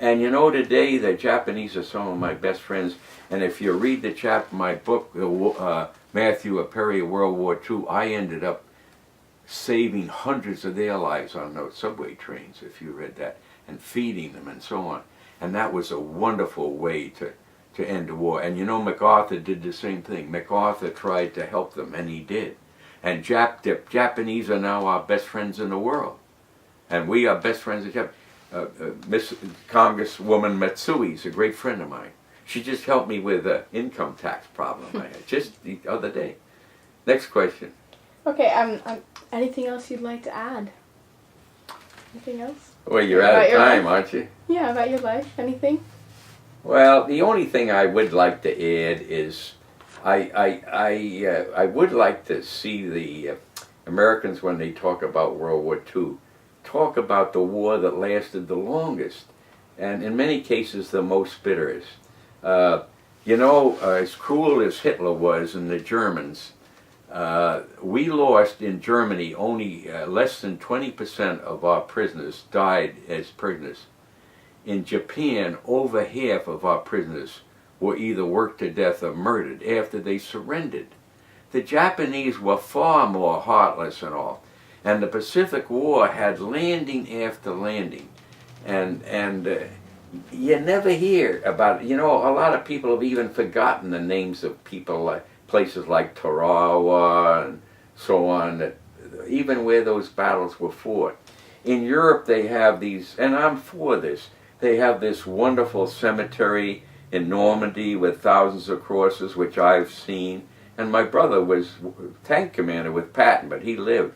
And you know, today the Japanese are some of my best friends. And if you read the chapter, my book, Matthew, A Period of World War II, I ended up saving hundreds of their lives on those subway trains, if you read that, and feeding them and so on. And that was a wonderful way to end the war. And you know, MacArthur did the same thing. MacArthur tried to help them, and he did. And the Japanese are now our best friends in the world. And we are best friends in Japan. Miss Congresswoman Matsui is a great friend of mine. She just helped me with an income tax problem I had just the other day. Next question. Okay, anything else you'd like to add? Anything else? Well, you're out of time, aren't you? Yeah, about your life. Anything? Well, the only thing I would like to add is I would like to see the Americans, when they talk about World War II, talk about the war that lasted the longest, and in many cases the most bitterest. You know, as cruel as Hitler was and the Germans, we lost in Germany only less than 20% of our prisoners died as prisoners. In Japan, over half of our prisoners were either worked to death or murdered after they surrendered. The Japanese were far more heartless and all. And the Pacific War had landing after landing. And you never hear about it. You know, a lot of people have even forgotten the names of people, like places like Tarawa and so on, that even where those battles were fought. In Europe they have these, and I'm for this, they have this wonderful cemetery in Normandy with thousands of crosses, which I've seen. And my brother was tank commander with Patton, but he lived.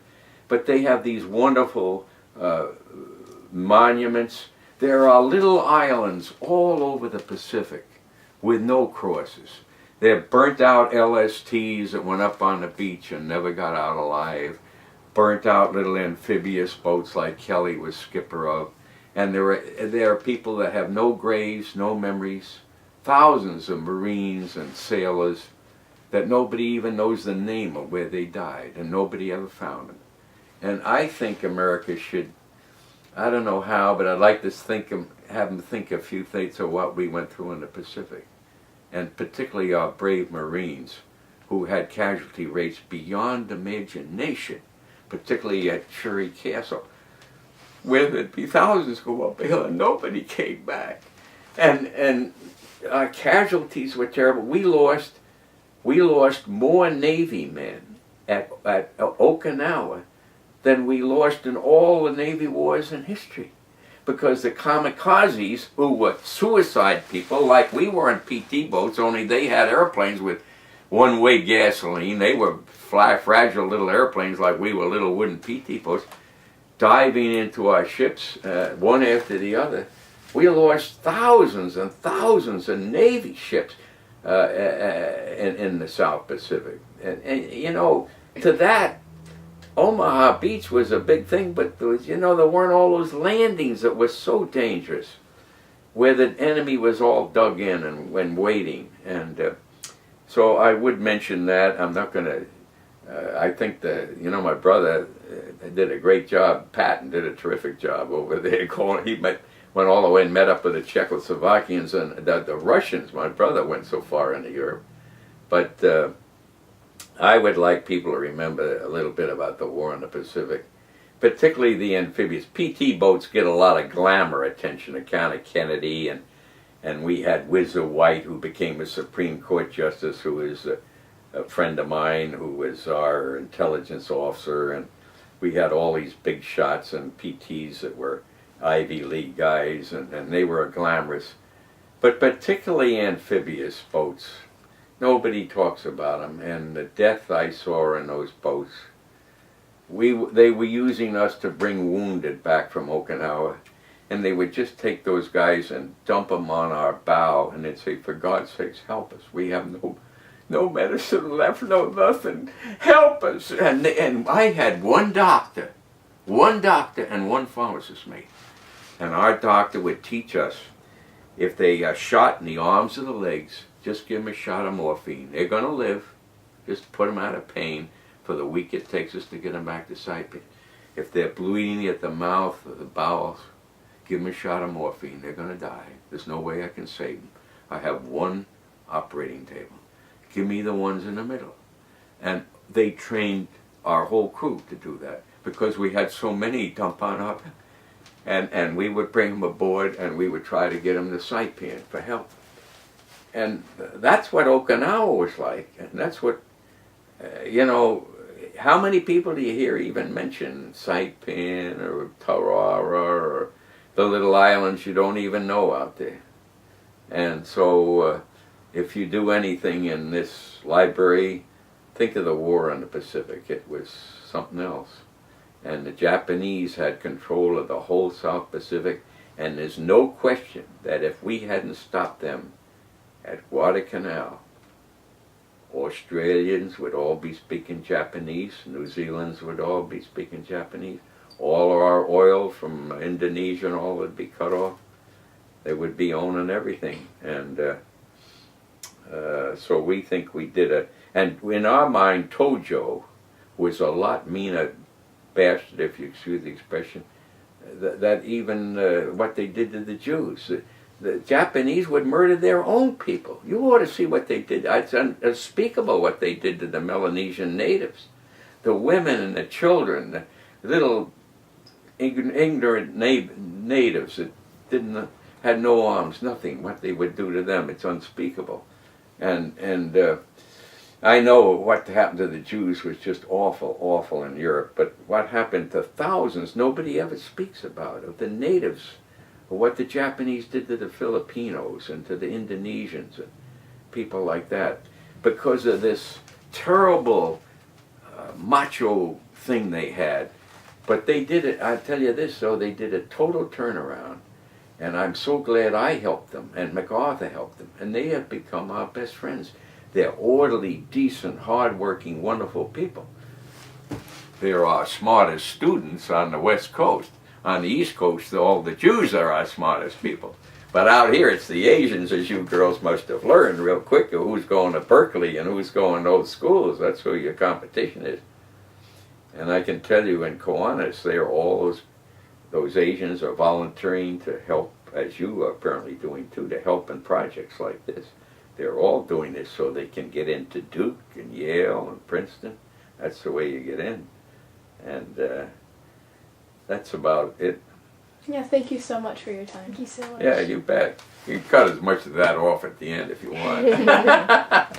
But they have these wonderful monuments. There are little islands all over the Pacific with no crosses. They're burnt out LSTs that went up on the beach and never got out alive. Burnt out little amphibious boats like Kelly was skipper of. And there are people that have no graves, no memories. Thousands of Marines and sailors that nobody even knows the name of where they died, and nobody ever found them. And I think America should, I don't know how, but I'd like to have them think a few things of what we went through in the Pacific. And particularly our brave Marines, who had casualty rates beyond imagination, particularly at Shuri Castle, where there'd be thousands go up the hill and nobody came back. And our casualties were terrible. We lost more Navy men at Okinawa than we lost in all the Navy wars in history. Because the kamikazes, who were suicide people, like we were in PT boats, only they had airplanes with one-way gasoline. They were fragile little airplanes like we were little wooden PT boats, diving into our ships one after the other. We lost thousands and thousands of Navy ships in the South Pacific. And you know, to that, Omaha Beach was a big thing, but there was, you know, there weren't all those landings that were so dangerous, where the enemy was all dug in and waiting. And so I would mention that. I'm not going to, I think you know, my brother did a great job. Patton did a terrific job over there. He went all the way and met up with the Czechoslovakians and the Russians. My brother went so far into Europe. But I would like people to remember a little bit about the war in the Pacific, particularly the amphibious. PT boats get a lot of glamour attention, account of Kennedy, and we had Whizzer White, who became a Supreme Court Justice, who is a friend of mine, who was our intelligence officer, and we had all these big shots and PTs that were Ivy League guys, and they were glamorous. But particularly amphibious boats, nobody talks about them, and the death I saw in those boats, they were using us to bring wounded back from Okinawa, and they would just take those guys and dump them on our bow, and they'd say, "For God's sakes, help us. We have no medicine left, no nothing. Help us." And I had one doctor and one pharmacist mate, and our doctor would teach us, if they are shot in the arms or the legs, just give them a shot of morphine. They're going to live. Just put them out of pain for the week it takes us to get them back to sight. If they're bleeding at the mouth or the bowels, give them a shot of morphine, they're going to die. There's no way I can save them. I have one operating table. Give me the ones in the middle. And they trained our whole crew to do that because we had so many dump on up. And we would bring them aboard and we would try to get them to Saipan for help. And that's what Okinawa was like. And that's what, how many people do you hear even mention Saipan or Tarara or the little islands you don't even know out there? And so if you do anything in this library, think of the war in the Pacific. It was something else. And the Japanese had control of the whole South Pacific, and there's no question that if we hadn't stopped them at Guadalcanal, Australians would all be speaking Japanese, New Zealanders would all be speaking Japanese, all our oil from Indonesia and all would be cut off. They would be owning everything. And so we think we did it. And in our mind, Tojo was a lot meaner bastard, if you excuse the expression, that even what they did to the Jews. The Japanese would murder their own people. You ought to see what they did. It's unspeakable what they did to the Melanesian natives. The women and the children, the little ignorant natives that had no arms, nothing. What they would do to them, it's unspeakable. And I know what happened to the Jews was just awful, awful in Europe, but what happened to thousands, nobody ever speaks about, of the natives, or what the Japanese did to the Filipinos and to the Indonesians and people like that, because of this terrible macho thing they had. But they did it, I tell you this though, they did a total turnaround, and I'm so glad I helped them, and MacArthur helped them, and they have become our best friends. They're orderly, decent, hard-working, wonderful people. They're our smartest students on the West Coast. On the East Coast, all the Jews are our smartest people. But out here, it's the Asians, as you girls must have learned real quick, who's going to Berkeley and who's going to those schools. That's who your competition is. And I can tell you in Kiwanis, they're all those Asians are volunteering to help, as you are apparently doing too, to help in projects like this. They're all doing this so they can get into Duke and Yale and Princeton. That's the way you get in. And that's about it. Yeah, thank you so much for your time. Thank you so much. Yeah, you bet. You can cut as much of that off at the end if you want.